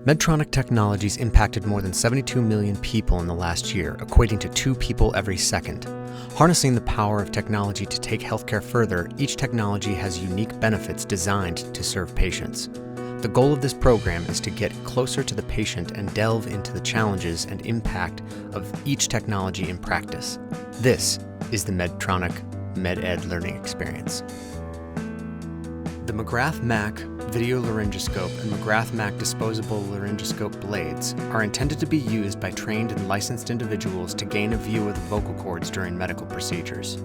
Medtronic technologies impacted more than 72 million people in the last year, equating to 2 people every second. Harnessing the power of technology to take healthcare further, each technology has unique benefits designed to serve patients. The goal of this program is to get closer to the patient and delve into the challenges and impact of each technology in practice. This is the Medtronic MedEd learning experience. The McGrath-Mac video laryngoscope and McGrath-Mac disposable laryngoscope blades are intended to be used by trained and licensed individuals to gain a view of the vocal cords during medical procedures.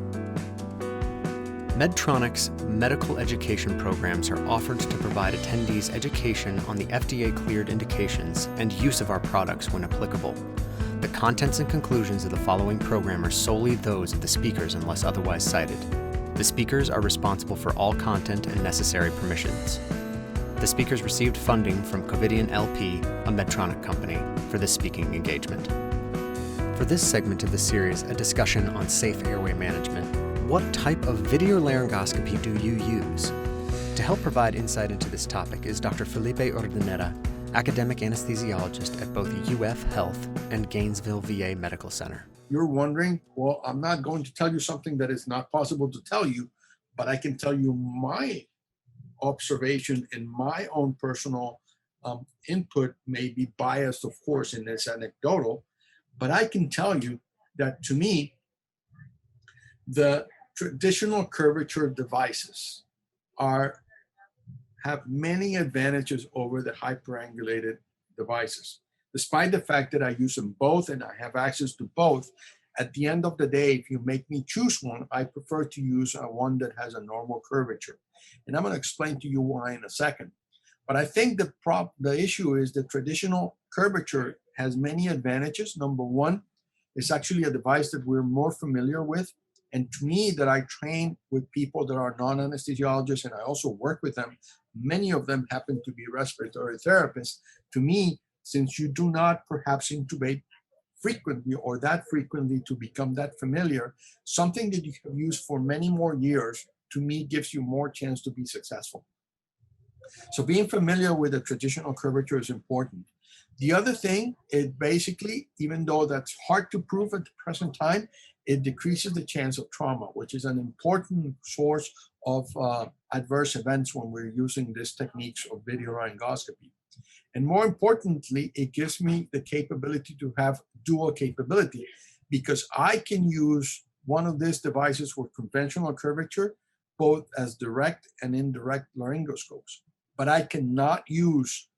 Medtronic's medical education programs are offered to provide attendees education on the FDA-cleared indications and use of our products when applicable. The contents and conclusions of the following program are solely those of the speakers unless otherwise cited. The speakers are responsible for all content and necessary permissions. The speakers received funding from Covidien LP, a Medtronic company, for this speaking engagement. For this segment of the series, a discussion on safe airway management. What type of video laryngoscopy do you use? To help provide insight into this topic is Dr. Felipe Urdaneta, academic anesthesiologist at both UF Health and Gainesville VA Medical Center. You're wondering, well, I'm not going to tell you something that is not possible to tell you, but I can tell you my observation and my own personal input may be biased, of course, and it's anecdotal, but I can tell you that to me, the traditional curvature devices have many advantages over the hyperangulated devices. Despite the fact that I use them both and I have access to both, at the end of the day, if you make me choose one, I prefer to use one that has a normal curvature. And I'm going to explain to you why in a second. But I think the issue is the traditional curvature has many advantages. Number one, it's actually a device that we're more familiar with. And to me, that I train with people that are non-anesthesiologists, and I also work with them. Many of them happen to be respiratory therapists. To me, since you do not perhaps intubate frequently or that frequently to become that familiar, something that you have used for many more years, to me, gives you more chance to be successful. So being familiar with the traditional curvature is important. The other thing is basically, even though that's hard to prove at the present time, it decreases the chance of trauma, which is an important source of adverse events when we're using these techniques of video laryngoscopy. And more importantly, it gives me the capability to have dual capability, because I can use one of these devices with conventional curvature, both as direct and indirect laryngoscopes. But I cannot use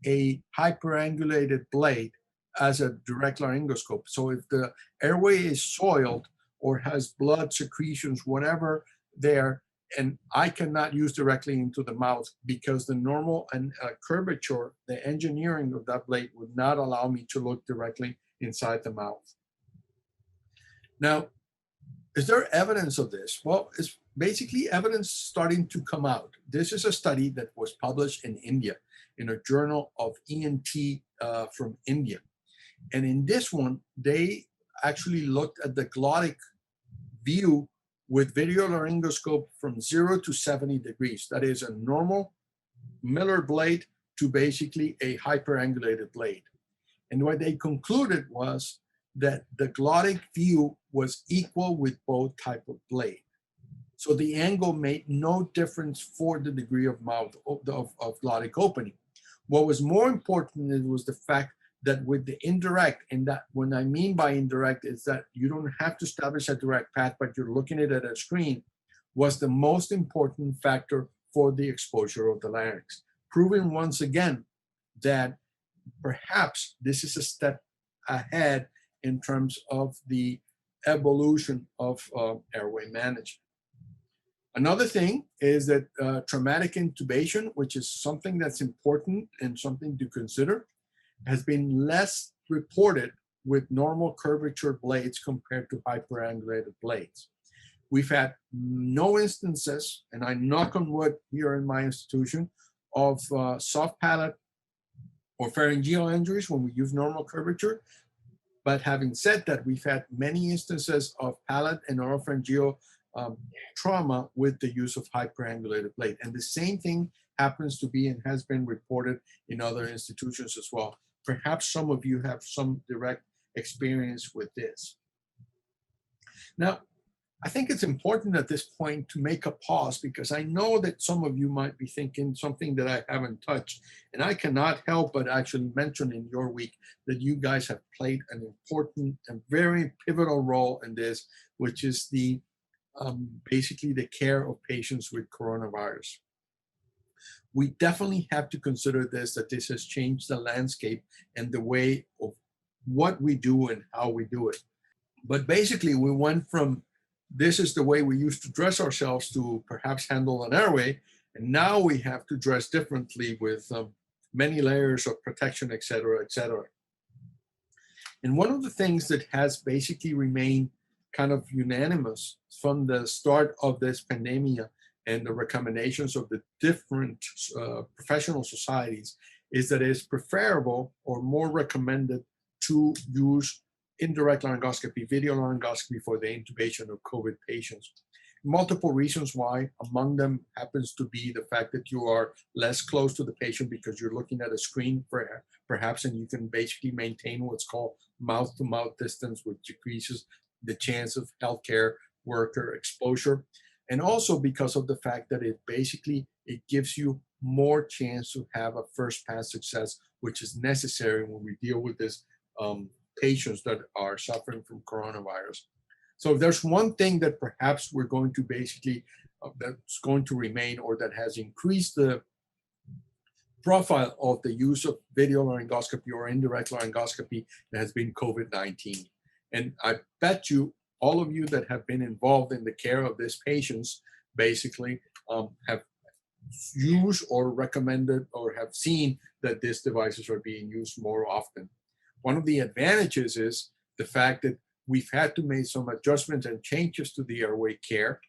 a hyperangulated blade as a direct laryngoscope. So if the airway is soiled or has blood secretions, whatever there, and I cannot use directly into the mouth, because the normal and curvature, the engineering of that blade would not allow me to look directly inside the mouth. Now, is there evidence of this? Well, it's basically evidence starting to come out. This is a study that was published in India in a journal of ENT from India. And in this one, they actually looked at the glottic view with video laryngoscope from 0 to 70 degrees. That is a normal Miller blade to basically a hyperangulated blade. And what they concluded was that the glottic view was equal with both type of blade. So the angle made no difference for the degree of mouth of glottic opening. What was more important was the fact that with the indirect, and that what I mean by indirect is that you don't have to establish a direct path, but you're looking at it at a screen, was the most important factor for the exposure of the larynx, proving once again that perhaps this is a step ahead in terms of the evolution of airway management. Another thing is that traumatic intubation, which is something that's important and something to consider, has been less reported with normal curvature blades compared to hyperangulated blades. We've had no instances, and I knock on wood here in my institution, of soft palate or pharyngeal injuries when we use normal curvature. But having said that, we've had many instances of palate and oropharyngeal trauma with the use of hyperangulated blade. And the same thing happens to be and has been reported in other institutions as well. Perhaps some of you have some direct experience with this. Now, I think it's important at this point to make a pause, because I know that some of you might be thinking something that I haven't touched, and I cannot help but actually mention in your week that you guys have played an important and very pivotal role in this, which is the basically the care of patients with coronavirus. We definitely have to consider this, that this has changed the landscape and the way of what we do and how we do it. But basically, we went from this is the way we used to dress ourselves to perhaps handle an airway, and now we have to dress differently with many layers of protection, et cetera, et cetera. And one of the things that has basically remained kind of unanimous from the start of this pandemic and the recommendations of the different professional societies is that it is preferable or more recommended to use indirect laryngoscopy, video laryngoscopy for the intubation of COVID patients. Multiple reasons why. Among them happens to be the fact that you are less close to the patient because you're looking at a screen perhaps, and you can basically maintain what's called mouth-to-mouth distance, which decreases the chance of healthcare worker exposure. And also because of the fact that it gives you more chance to have a first pass success, which is necessary when we deal with this patients that are suffering from coronavirus. So if there's one thing that perhaps we're going to basically, that's going to remain or that has increased the profile of the use of video laryngoscopy or indirect laryngoscopy, that has been COVID-19. And I bet you, all of you that have been involved in the care of these patients basically have used or recommended or have seen that these devices are being used more often. One of the advantages is the fact that we've had to make some adjustments and changes to the airway care.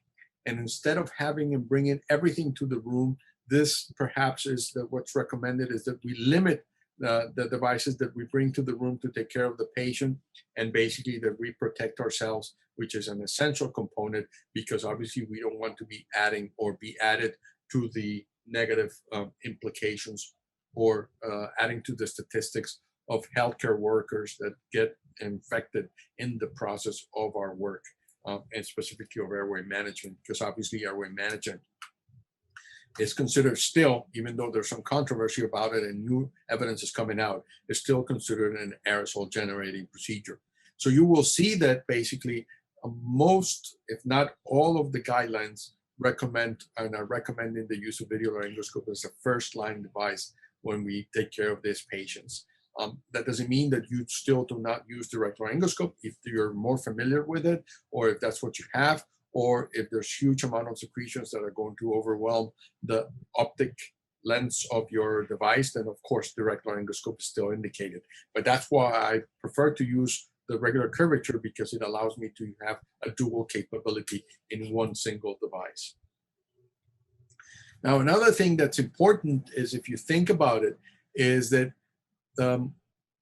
And instead of having and bringing everything to the room, this perhaps is that what's recommended is that we limit the devices that we bring to the room to take care of the patient, and basically that we protect ourselves, which is an essential component, because obviously we don't want to be adding or be added to the negative implications or adding to the statistics of healthcare workers that get infected in the process of our work, and specifically of airway management, because obviously airway management is considered still, even though there's some controversy about it and new evidence is coming out, is still considered an aerosol generating procedure. So you will see that basically most, if not all of the guidelines recommend and are recommending the use of video laryngoscope as a first line device when we take care of these patients. That doesn't mean that you still do not use direct laryngoscope if you're more familiar with it, or if that's what you have, or if there's huge amount of secretions that are going to overwhelm the optic lens of your device, then of course direct laryngoscope is still indicated. But that's why I prefer to use the regular curvature, because it allows me to have a dual capability in one single device. Now, another thing that's important is, if you think about it, is that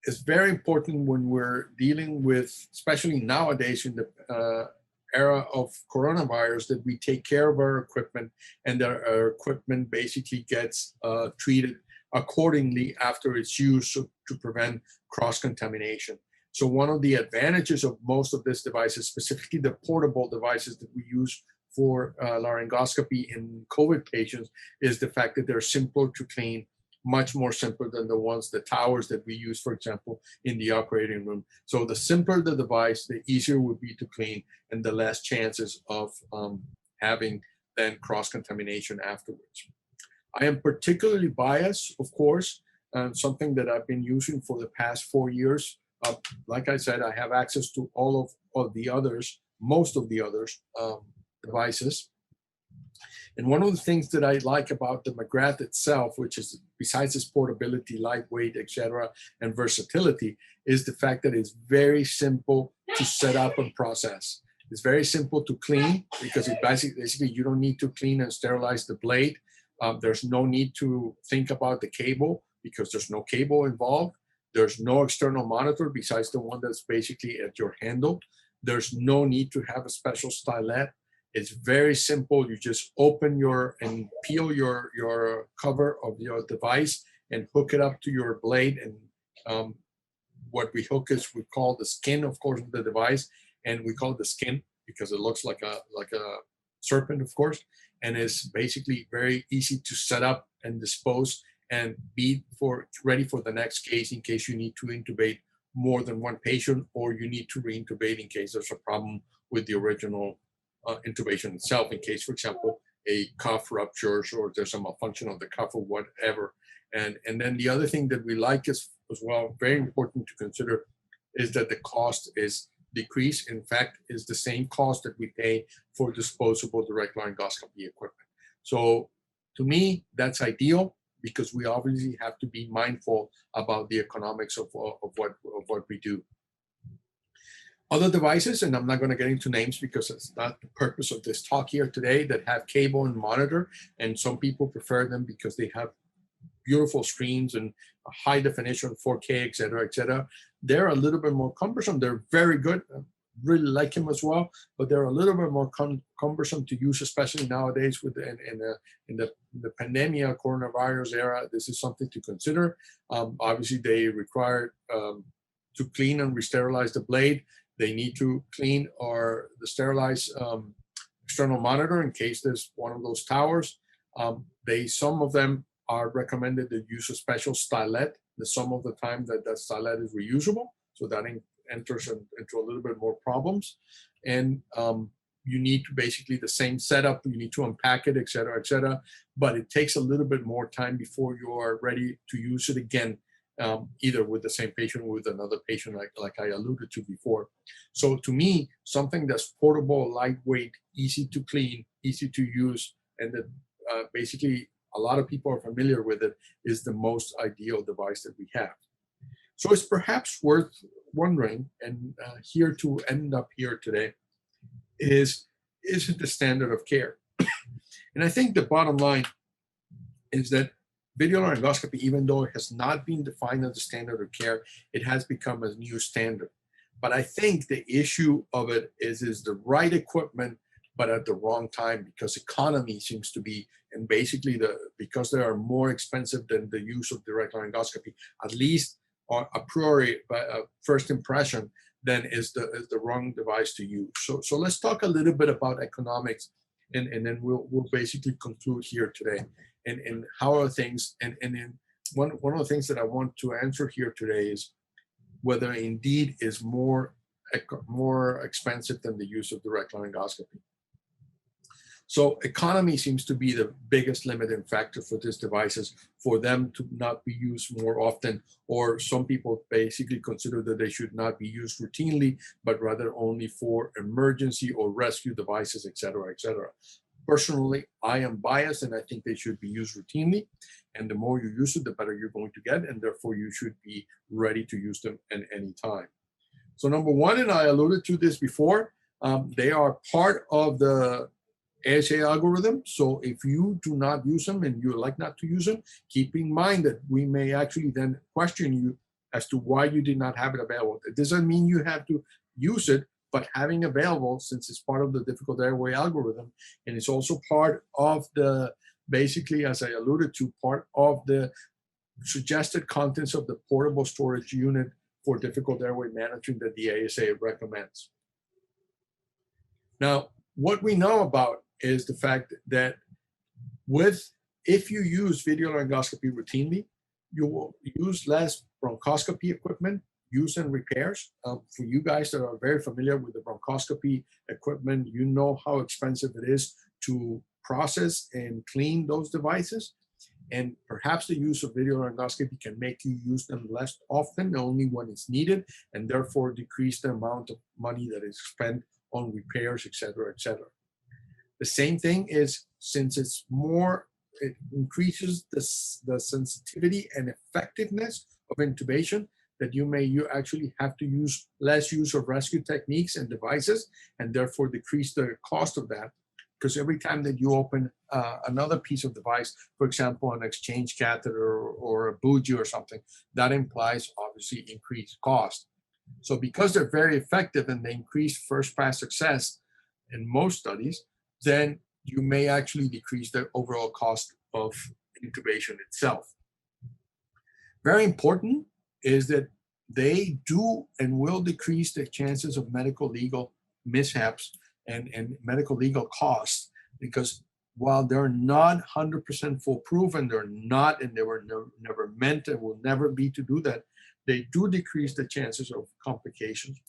it's very important when we're dealing with, especially nowadays in the era of coronavirus, that we take care of our equipment, and that our equipment basically gets treated accordingly after its use to prevent cross-contamination. So one of the advantages of most of these devices, specifically the portable devices that we use for laryngoscopy in COVID patients, is the fact that they're simpler to clean, much more simpler than the ones, the towers that we use, for example, in the operating room. So the simpler the device, the easier it would be to clean, and the less chances of having then cross-contamination afterwards. I am particularly biased, of course, something that I've been using for the past 4 years. Like I said, I have access to all of the others, most of the others devices. And one of the things that I like about the McGrath itself, which is besides its portability, lightweight, etc., and versatility, is the fact that it's very simple to set up and process. It's very simple to clean, because it basically you don't need to clean and sterilize the blade. There's no need to think about the cable, because there's no cable involved. There's no external monitor besides the one that's basically at your handle. There's no need to have a special stylet. It's very simple. You just open and peel your cover of your device and hook it up to your blade. And what we hook is we call the skin, of course, of the device, and we call it the skin because it looks like a serpent, of course, and it's basically very easy to set up and dispose and be ready for the next case in case you need to intubate more than one patient, or you need to re-intubate in case there's a problem with the original intubation itself, in case, for example, a cuff ruptures or there's a malfunction of the cuff or whatever. And then the other thing that we like is as well, very important to consider, is that the cost is decreased. In fact, is the same cost that we pay for disposable direct laryngoscopy equipment. So to me, that's ideal because we obviously have to be mindful about the economics of what we do. Other devices, and I'm not going to get into names because it's not the purpose of this talk here today, that have cable and monitor, and some people prefer them because they have beautiful screens and high definition 4K, et cetera. They're a little bit more cumbersome. They're very good. I really like them as well, but they're a little bit more cumbersome to use, especially nowadays with in the pandemic coronavirus era. This is something to consider. Obviously, they require to clean and re-sterilize the blade. They need to clean or sterilize external monitor in case there's one of those towers. Some of them are recommended to use a special stylet. Some of the time that stylet is reusable, so that enters into a little bit more problems. And you need to basically the same setup. You need to unpack it, et cetera, but it takes a little bit more time before you are ready to use it again, either with the same patient or with another patient, like I alluded to before. So to me, something that's portable, lightweight, easy to clean, easy to use, and that basically a lot of people are familiar with it, is the most ideal device that we have. So it's perhaps worth wondering, and here to end up here today, is it the standard of care? And I think the bottom line is that video laryngoscopy, even though it has not been defined as the standard of care, it has become a new standard. But I think the issue of it is the right equipment, but at the wrong time, because economy seems to be, and basically because they are more expensive than the use of direct laryngoscopy, at least a priori, first impression, then is the wrong device to use. So let's talk a little bit about economics, and then we'll basically conclude here today. And how are things, and then one of the things that I want to answer here today is whether indeed is more expensive than the use of direct laryngoscopy. So economy seems to be the biggest limiting factor for these devices, for them to not be used more often, or some people basically consider that they should not be used routinely, but rather only for emergency or rescue devices, et cetera, et cetera. Personally, I am biased and I think they should be used routinely. And the more you use it, the better you're going to get. And therefore you should be ready to use them at any time. So number one, and I alluded to this before, they are part of the ASA algorithm. So if you do not use them and you like not to use them, keep in mind that we may actually then question you as to why you did not have it available. It doesn't mean you have to use it, but having available, since it's part of the difficult airway algorithm, and it's also part of the, basically, as I alluded to, part of the suggested contents of the portable storage unit for difficult airway management that the ASA recommends. Now, what we know about is the fact that if you use video laryngoscopy routinely, you will use less bronchoscopy equipment, use and repairs. For you guys that are very familiar with the bronchoscopy equipment, you know how expensive it is to process and clean those devices. And perhaps the use of video laryngoscopy can make you use them less often, only when it's needed, and therefore decrease the amount of money that is spent on repairs, et cetera, et cetera. The same thing is, since it increases the sensitivity and effectiveness of intubation, that you actually have to use less use of rescue techniques and devices, and therefore decrease the cost of that. Because every time that you open another piece of device, for example, an exchange catheter or a bougie or something, that implies obviously increased cost. So because they're very effective and they increase first pass success in most studies, then you may actually decrease the overall cost of intubation itself. Very important is that they do and will decrease the chances of medical legal mishaps and medical legal costs, because while they're not 100% foolproof, and they're not, and they were never meant and will never be to do that, they do decrease the chances of complications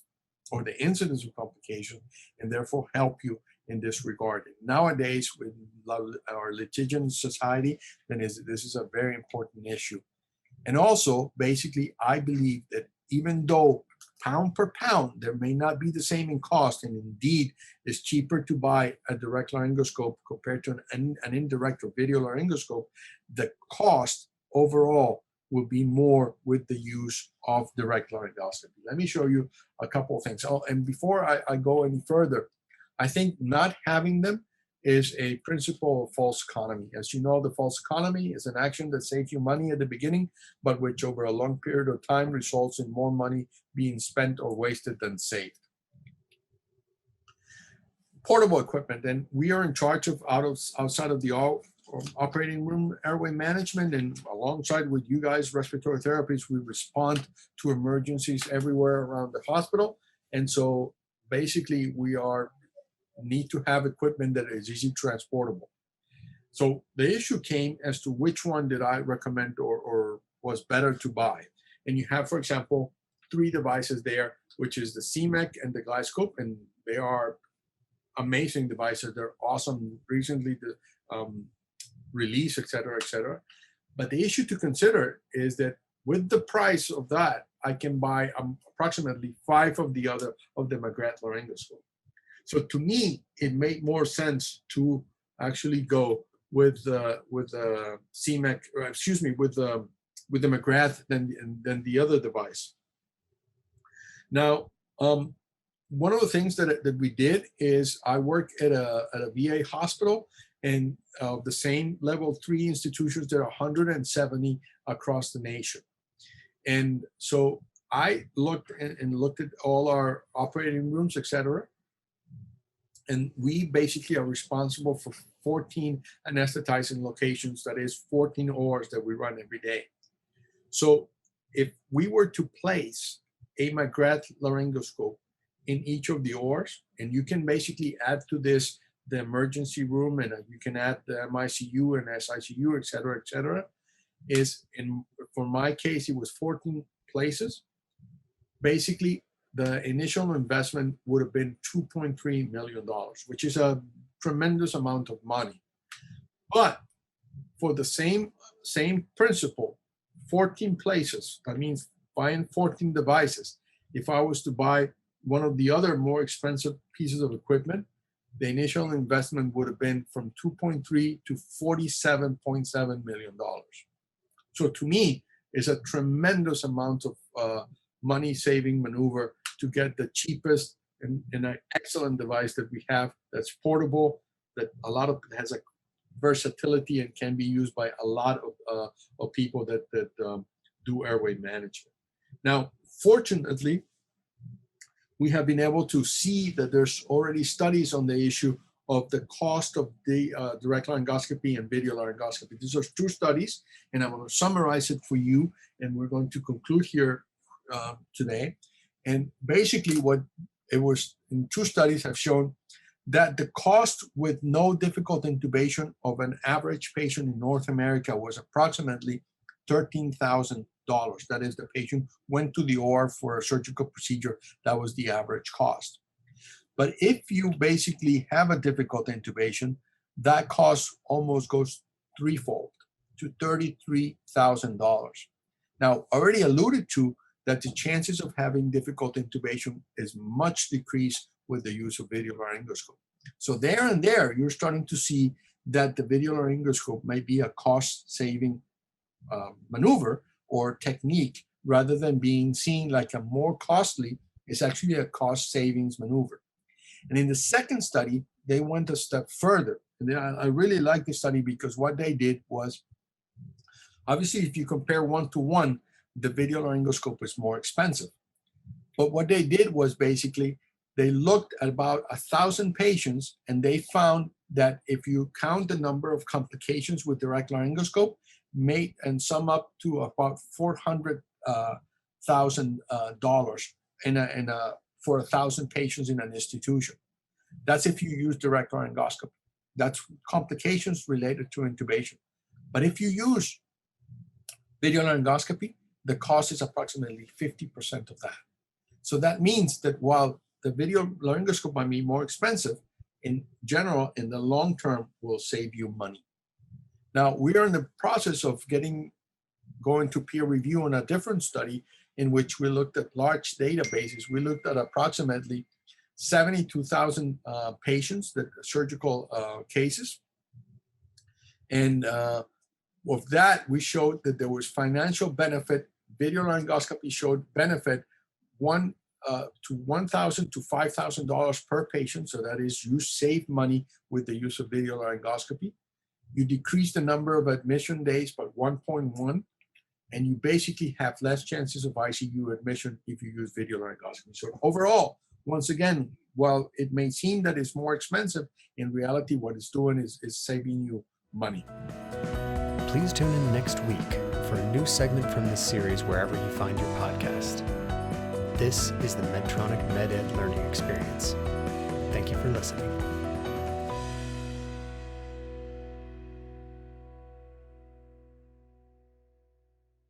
or the incidence of complications, and therefore help you in this regard. Nowadays, with our litigious society, then this is a very important issue. And also, basically, I believe that even though pound per pound, there may not be the same in cost, and indeed it's cheaper to buy a direct laryngoscope compared to an indirect or video laryngoscope, the cost overall will be more with the use of direct laryngoscopy. Let me show you a couple of things. Oh, and before I go any further, I think not having them is a principle of false economy. As you know, the false economy is an action that saves you money at the beginning, but which over a long period of time results in more money being spent or wasted than saved. Portable equipment, and we are in charge of outside of the operating room airway management, and alongside with you guys, respiratory therapists, we respond to emergencies everywhere around the hospital. And so basically we need to have equipment that is easy transportable. So the issue came as to which one did I recommend or was better to buy. And you have, for example, 3 devices there, which is the CMEC and the Gainesville, and they are amazing devices. They're awesome. Recently released, et cetera. But the issue to consider is that with the price of that, I can buy approximately 5 of the McGrath laryngoscope. So to me, it made more sense to actually go with the CMEC, or excuse me, with the McGrath than the other device. Now, one of the things that we did is I work at a VA hospital, and the same level 3 institutions, there are 170 across the nation. And so I looked at all our operating rooms, et cetera. And we basically are responsible for 14 anesthetizing locations, that is 14 ORs that we run every day. So if we were to place a McGrath laryngoscope in each of the ORs, and you can basically add to this the emergency room, and you can add the MICU and SICU, et cetera, for my case, it was 14 places. Basically, the initial investment would have been $2.3 million, which is a tremendous amount of money. But for the same principle, 14 places, that means buying 14 devices. If I was to buy one of the other more expensive pieces of equipment, the initial investment would have been from 2.3 to $47.7 million. So to me, it's a tremendous amount of money-saving maneuver to get the cheapest and an excellent device that we have that's portable, that has a versatility and can be used by a lot of people that do airway management. Now, fortunately, we have been able to see that there's already studies on the issue of the cost of the direct laryngoscopy and video laryngoscopy. These are 2 studies, and I'm going to summarize it for you, and we're going to conclude here today. And basically what it was in 2 studies have shown that the cost with no difficult intubation of an average patient in North America was approximately $13,000. That is, the patient went to the OR for a surgical procedure. That was the average cost. But if you basically have a difficult intubation, that cost almost goes threefold to $33,000. Now, already alluded to that the chances of having difficult intubation is much decreased with the use of video laryngoscope. So there, you're starting to see that the video laryngoscope might be a cost-saving maneuver or technique, rather than being seen like a more costly. It's actually a cost savings maneuver. And in the second study, they went a step further. And I really like the study because what they did was, obviously, if you compare 1-to-1, the video laryngoscope is more expensive. But what they did was basically They looked at about 1,000 patients, and they found that if you count the number of complications with direct laryngoscope, made and sum up to about $400,000 for 1,000 patients in an institution. That's if you use direct laryngoscopy. That's complications related to intubation. But if you use video laryngoscopy, the cost is approximately 50% of that. So that means that while the video laryngoscope might be more expensive, in general, in the long term, will save you money. Now, we are in the process of going to peer review on a different study in which we looked at large databases. We looked at approximately 72,000 patients, that surgical cases. And with that, we showed that there was financial benefit. Video laryngoscopy showed benefit to $1,000 to $5,000 per patient. So that is, you save money with the use of video laryngoscopy. You decrease the number of admission days by 1.1, and you basically have less chances of ICU admission if you use video laryngoscopy. So overall, once again, while it may seem that it's more expensive, in reality, what it's doing is saving you money. Please tune in next week for a new segment from this series wherever you find your podcast. This is the Medtronic MedEd Learning Experience. Thank you for listening.